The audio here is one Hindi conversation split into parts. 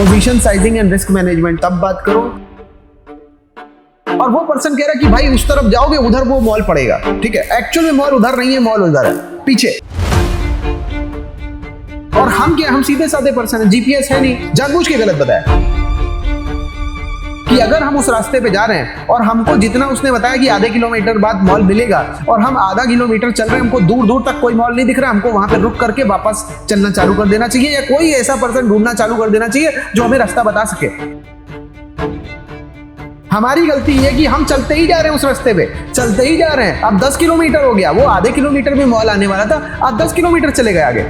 Position sizing and risk management तब बात करो और वो पर्सन कह रहा है कि भाई उस तरफ जाओगे उधर वो मॉल पड़ेगा। ठीक है, एक्चुअल में मॉल उधर नहीं है, मॉल उधर है पीछे। और हम क्या, हम सीधे साधे पर्सन है, जीपीएस है नहीं, जानबूझ के गलत बताया कि अगर हम उस रास्ते पे जा रहे हैं और हमको जितना उसने बताया कि आधे किलोमीटर बाद मॉल मिलेगा और हम आधा किलोमीटर चल रहे हैं, हमको दूर दूर तक कोई मॉल नहीं दिख रहा, हमको वहां पे रुक करके वापस चलना चालू कर देना चाहिए, या कोई ऐसा पर्सन ढूंढना चालू कर देना चाहिए जो हमें रास्ता बता सके। हमारी गलती है कि हम चलते ही जा रहे हैं, उस रास्ते पे चलते ही जा रहे हैं। अब 10 किलोमीटर हो गया, वो आधे किलोमीटर में मॉल आने वाला था, अब 10 किलोमीटर चले गए आगे।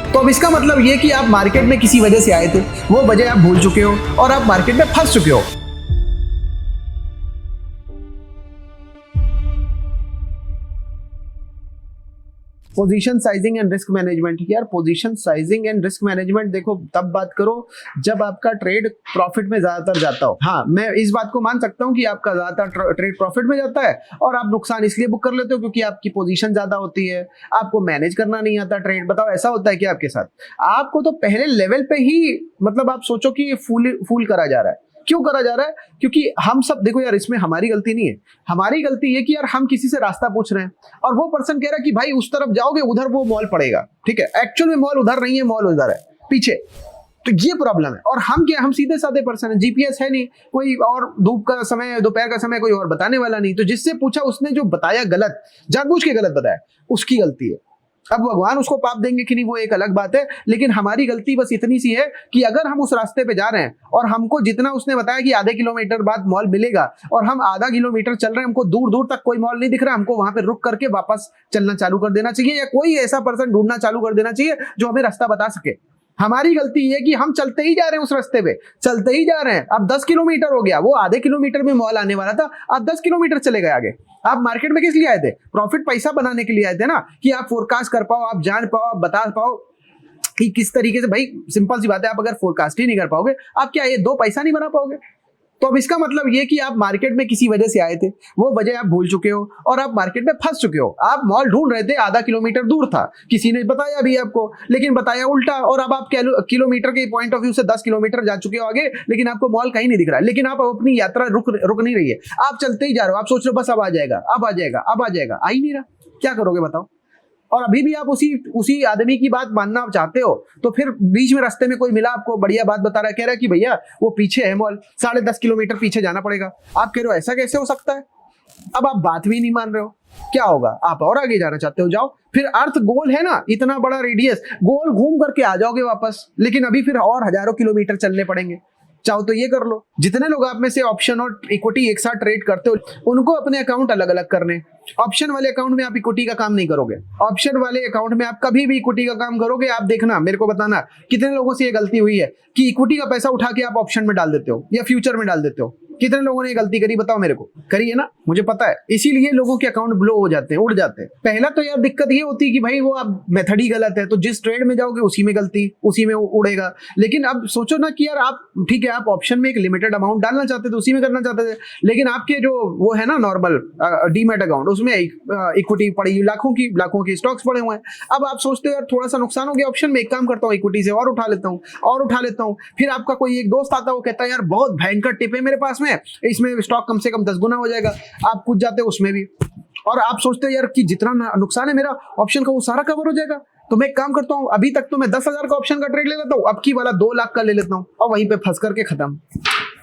तो अब इसका मतलब ये कि आप मार्केट में किसी वजह से आए थे, वो वजह आप भूल चुके हो और आप मार्केट में फंस चुके हो। Position sizing and risk management. यार position sizing and risk management देखो तब बात करो जब आपका ट्रेड प्रॉफिट में ज्यादातर जाता हो। हाँ, मैं इस बात को मान सकता हूँ कि आपका ज्यादातर ट्रेड प्रॉफिट में जाता है और आप नुकसान इसलिए बुक कर लेते हो क्योंकि आपकी पोजीशन ज्यादा होती है, आपको मैनेज करना नहीं आता ट्रेड। बताओ ऐसा होता है क्या आपके साथ? आपको तो पहले लेवल पे ही मतलब आप सोचो कि फूल करा जा रहा है। क्यों करा जा रहा है? क्योंकि हम सब देखो यार, इसमें हमारी गलती नहीं है। हमारी गलती है कि यार हम किसी से रास्ता पूछ रहे हैं और वो पर्सन कह रहा है कि भाई उस तरफ जाओगे उधर वो मॉल पड़ेगा। ठीक है, एक्चुअल में मॉल उधर नहीं है, मॉल उधर है पीछे। तो ये प्रॉब्लम है। और हम क्या, हम सीधे साधे पर्सन है, जीपीएस है नहीं, कोई और धूप का समय दोपहर का समय कोई और बताने वाला नहीं। तो जिससे पूछा उसने जो बताया गलत, जानबूझ के गलत बताया, उसकी गलती है। अब भगवान उसको पाप देंगे कि नहीं वो एक अलग बात है, लेकिन हमारी गलती बस इतनी सी है कि अगर हम उस रास्ते पे जा रहे हैं और हमको जितना उसने बताया कि आधे किलोमीटर बाद मॉल मिलेगा और हम आधा किलोमीटर चल रहे हैं, हमको दूर दूर तक कोई मॉल नहीं दिख रहा, हमको वहां पे रुक करके वापस चलना चालू कर देना चाहिए, या कोई ऐसा पर्सन ढूंढना चालू कर देना चाहिए जो हमें रास्ता बता सके। हमारी गलती है कि हम चलते ही जा रहे हैं, उस रास्ते पे चलते ही जा रहे हैं। अब 10 किलोमीटर हो गया, वो आधे किलोमीटर में मॉल आने वाला था, अब 10 किलोमीटर चले गए आगे। आप मार्केट में किस लिए आए थे? प्रॉफिट पैसा बनाने के लिए आए थे ना, कि आप फोरकास्ट कर पाओ, आप जान पाओ, आप बता पाओ कि किस तरीके से। भाई सिंपल सी बात है, आप अगर फोरकास्ट ही नहीं कर पाओगे, आप क्या ये 2 पैसा नहीं बना पाओगे? तो अब इसका मतलब ये कि आप मार्केट में किसी वजह से आए थे, वो वजह आप भूल चुके हो और आप मार्केट में फंस चुके हो। आप मॉल ढूंढ रहे थे, आधा किलोमीटर दूर था, किसी ने बताया भी आपको, लेकिन बताया उल्टा, और अब आप किलोमीटर के पॉइंट ऑफ व्यू से 10 किलोमीटर जा चुके हो आगे, लेकिन आपको मॉल कहीं नहीं दिख रहा है। लेकिन आप अपनी यात्रा रुक नहीं रही है, आप चलते ही जा रहे हो। आप सोच रहे हो बस अब आ जाएगा, अब आ जाएगा, अब आ जाएगा, आ ही नहीं रहा। क्या करोगे बताओ? और अभी भी आप उसी आदमी की बात मानना चाहते हो, तो फिर बीच में रास्ते में कोई मिला, आपको बढ़िया बात बता रहा है, कह रहा है कि भैया वो पीछे है मॉल, 10.5 किलोमीटर पीछे जाना पड़ेगा। आप कह रहे हो ऐसा कैसे हो सकता है? अब आप बात भी नहीं मान रहे हो, क्या होगा? आप और आगे जाना चाहते हो, जाओ। फिर अर्थ गोल है ना, इतना बड़ा रेडियस, गोल घूम करके आ जाओगे वापस, लेकिन अभी फिर और हजारों किलोमीटर चलने पड़ेंगे। चाहो तो ये कर लो। जितने लोग आप में से ऑप्शन और इक्विटी एक साथ ट्रेड करते हो, उनको अपने अकाउंट अलग अलग करने। ऑप्शन वाले अकाउंट में आप इक्विटी का काम नहीं करोगे, ऑप्शन वाले अकाउंट में आप कभी भी इक्विटी का काम करोगे। आप देखना, मेरे को बताना कितने लोगों से ये गलती हुई है कि इक्विटी का पैसा उठा के आप ऑप्शन में डाल देते हो या फ्यूचर में डाल देते हो। कितने लोगों ने ये गलती करी बताओ मेरे को? करी है ना, मुझे पता है। इसीलिए लोगों के अकाउंट ब्लो हो जाते हैं, उड़ जाते हैं। पहला तो यार दिक्कत ये होती है कि भाई वो आप मेथड ही गलत है, तो जिस ट्रेड में जाओगे उसी में गलती, उसी में उड़ेगा। लेकिन अब सोचो ना कि यार आप ठीक है, आप ऑप्शन में एक लिमिटेड अमाउंट डालना चाहते थे, उसी में करना चाहते थे, लेकिन आपके जो वो है ना नॉर्मल डीमैट अकाउंट, उसमें इक्विटी पड़ी, लाखों की स्टॉक्स पड़े हुए हैं। अब आप सोचते हो यार थोड़ा सा नुकसान हो गया ऑप्शन में, एक काम करता हूँ इक्विटी से और उठा लेता हूँ। फिर आपका कोई एक दोस्त आता है, वो कहता है यार बहुत भयंकर टिप है मेरे पास में, इसमें स्टॉक कम से कम 10 गुना हो जाएगा। आप कूद जाते हो उसमें भी, और आप सोचते हो यार कि जितना नुकसान है मेरा ऑप्शन का वो सारा कवर हो जाएगा। तो मैं एक काम करता हूँ, अभी तक तो मैं 10,000 का ऑप्शन का ट्रेड ले लेता हूँ, अब की वाला 2 लाख का ले लेता हूँ, और वहीं पे फंस करके खत्म।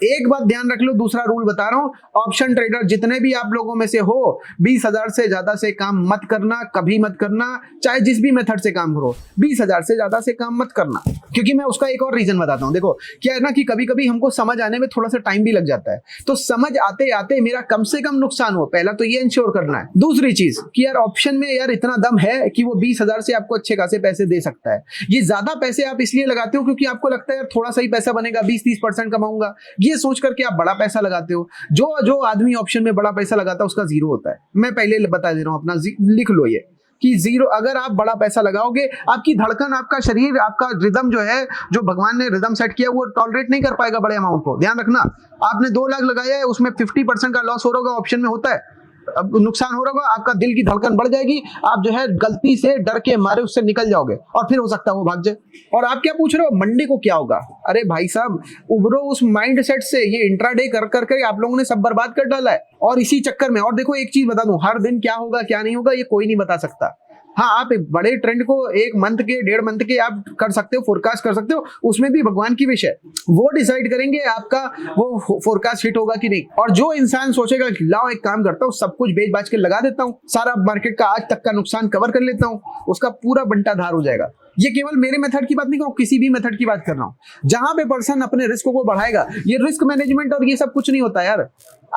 एक बात ध्यान रख लो, दूसरा रूल बता रहा हूं, ऑप्शन ट्रेडर जितने भी आप लोगों में से हो, 20,000 से ज्यादा से काम मत करना, कभी मत करना, चाहे जिस भी मेथड से काम करो, 20,000 से ज्यादा से काम मत करना। क्योंकि मैं उसका एक और रीजन बताता हूं। देखो क्या है ना कि कभी कभी हमको समझ आने में थोड़ा सा टाइम भी लग जाता है, तो समझ आते आते मेरा कम से कम नुकसान हो, पहला तो ये इंश्योर करना है। दूसरी चीज कि यार ऑप्शन में यार इतना दम है कि वो 20,000 से आपको अच्छे खासे पैसे दे सकता है। ये ज्यादा पैसे आप इसलिए लगाते हो क्योंकि आपको लगता है यार थोड़ा सा ही पैसा बनेगा, 20-30% कमाऊंगा, ये सोच करके आप बड़ा पैसा लगाते हो। जो आदमी ऑप्शन में बड़ा पैसा लगाता है उसका जीरो होता है। मैं पहले बता दे रहा हूं, अपना लिख लो ये कि जीरो। अगर आप बड़ा पैसा लगाओगे, आपकी धड़कन, आपका शरीर, आपका रिदम जो है, जो भगवान ने रिदम सेट किया, वो टॉलरेट नहीं कर पाएगा बड़े अमाउंट को। ध्यान रखना, आपने 2 लाख लगाया है, उसमें 50% का लॉस हो रहा होगा, ऑप्शन में होता है। अब नुकसान हो रहा होगा, आपका दिल की धड़कन बढ़ जाएगी, आप जो है गलती से डर के मारे उससे निकल जाओगे और फिर हो सकता है वो भाग जाए। और आप क्या पूछ रहे हो मंडे को क्या होगा? अरे भाई साहब, उभरो उस माइंड सेट से। ये इंट्राडे कर करके आप लोगों ने सब बर्बाद कर डाला है और इसी चक्कर में। और देखो एक चीज बता दूं, हर दिन क्या होगा क्या नहीं होगा ये कोई नहीं बता सकता। हाँ, आप एक बड़े ट्रेंड को एक मंथ के, 1.5 मंथ के आप कर सकते हो, फोरकास्ट कर सकते हो, उसमें भी भगवान की विषय वो डिसाइड करेंगे आपका वो फोरकास्ट हिट होगा कि नहीं। और जो इंसान सोचेगा कि लाओ एक काम करता हूँ, सब कुछ बेच बाच के लगा देता हूँ, सारा मार्केट का आज तक का नुकसान कवर कर लेता हूँ, उसका पूरा बंटाधार हो जाएगा। ये केवल मेरे मेथड की बात नहीं कर रहा हूं, किसी भी मेथड की बात कर रहा हूं। जहां पे पर्सन अपने रिस्क को बढ़ाएगा, ये रिस्क मैनेजमेंट और ये सब कुछ नहीं होता यार।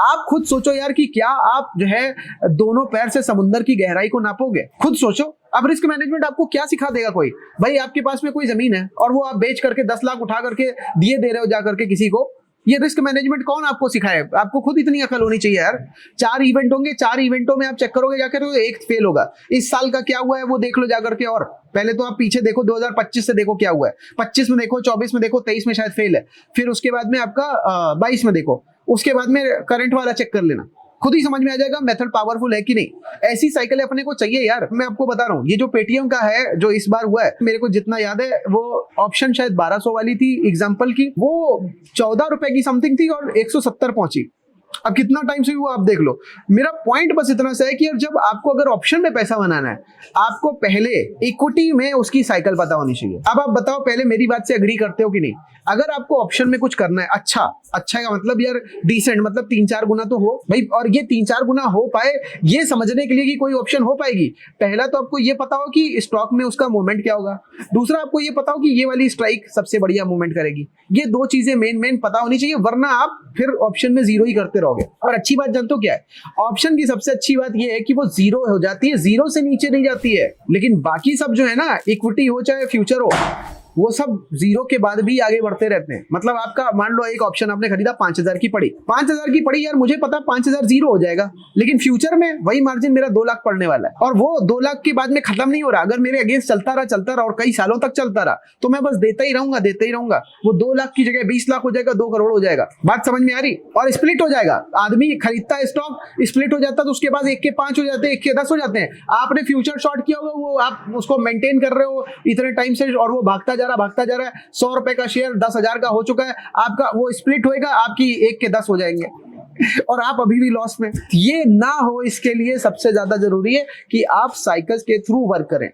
आप खुद सोचो यार कि क्या आप जो है दोनों पैर से समुद्र की गहराई को नापोगे? खुद सोचो। अब रिस्क मैनेजमेंट आपको क्या सिखा देगा कोई? भाई आपके पास में कोई जमीन है और वो आप बेच करके 10 लाख उठा करके दिए दे रहे हो जा करके किसी को, ये रिस्क मैनेजमेंट कौन आपको सिखाए? आपको खुद इतनी अकल होनी चाहिए यार। 4 इवेंट होंगे, 4 इवेंटों में आप चेक करोगे जाकर तो एक फेल होगा। इस साल का क्या हुआ है वो देख लो जाकर के। और पहले तो आप पीछे देखो 2025 से देखो क्या हुआ है, 25 में देखो, 24 में देखो, 23 में शायद फेल है, फिर उसके बाद में आपका 22 में देखो, उसके बाद में करंट वाला चेक कर लेना, खुद ही समझ में आ जाएगा मेथड पावरफुल है कि नहीं। ऐसी साइकिल अपने को चाहिए यार। मैं आपको बता रहा हूँ, ये जो पेटीएम का है जो इस बार हुआ है, मेरे को जितना याद है वो ऑप्शन शायद 1200 वाली थी एग्जांपल की, वो 14 रुपए की समथिंग थी और 170 पहुंची। अब कितना टाइम से वो आप देख लो। मेरा पॉइंट बस इतना सा है कि जब आपको अगर ऑप्शन में पैसा बनाना है, आपको पहले इक्विटी में उसकी साइकिल पता होनी चाहिए। अब आप बताओ पहले मेरी बात से एग्री करते हो कि नहीं? अगर आपको ऑप्शन में कुछ करना है, अच्छा का मतलब यार डिसेंट, मतलब 3-4 गुना तो हो भाई। और ये 3-4 गुना हो पाए ये समझने के लिए कि कोई ऑप्शन हो पाएगी, पहला तो आपको ये पता हो कि स्टॉक में उसका मूवमेंट क्या होगा, दूसरा आपको ये पता हो कि ये वाली स्ट्राइक सबसे बढ़िया मूवमेंट करेगी। ये 2 चीजें मेन पता होनी चाहिए, वरना आप फिर ऑप्शन में जीरो ही करते रहोगे। और अच्छी बात जानते हो क्या है? ऑप्शन की सबसे अच्छी बात ये है कि वो जीरो हो जाती है, जीरो से नीचे नहीं जाती है। लेकिन बाकी सब जो है ना, इक्विटी हो चाहे फ्यूचर हो, वो सब जीरो के बाद भी आगे बढ़ते रहते हैं। मतलब आपका मान लो एक ऑप्शन आपने खरीदा 5000 की पड़ी, 5000 की पड़ी यार, मुझे पता 5000 जीरो हो जाएगा, लेकिन फ्यूचर में वही मार्जिन मेरा 2 लाख पड़ने वाला है और वो 2 लाख के बाद में खत्म नहीं हो रहा। अगर मेरे अगेंस्ट चलता रहा और कई सालों तक चलता रहा तो मैं बस देता ही रहूंगा। वो 2 लाख की जगह 20 लाख हो जाएगा, 2 करोड़ हो जाएगा। बात समझ में आ रही? और स्प्लिट हो जाएगा। आदमी खरीदता है स्टॉक, स्प्लिट हो जाता है तो उसके बाद 1 के 5 हो जाते हैं, 1 के 10 हो जाते हैं। आपने फ्यूचर शॉर्ट किया होगा, वो आप उसको मेंटेन कर रहे हो इतने टाइम से और वो भागता जा रहा है। 100 रुपए का शेयर 10,000 का हो चुका है आपका, वो स्प्लिट होएगा, आपकी 1 के 10 हो जाएंगे और आप अभी भी लॉस में। ये ना हो इसके लिए सबसे ज्यादा जरूरी है कि आप साइकिल्स के थ्रू वर्क करें।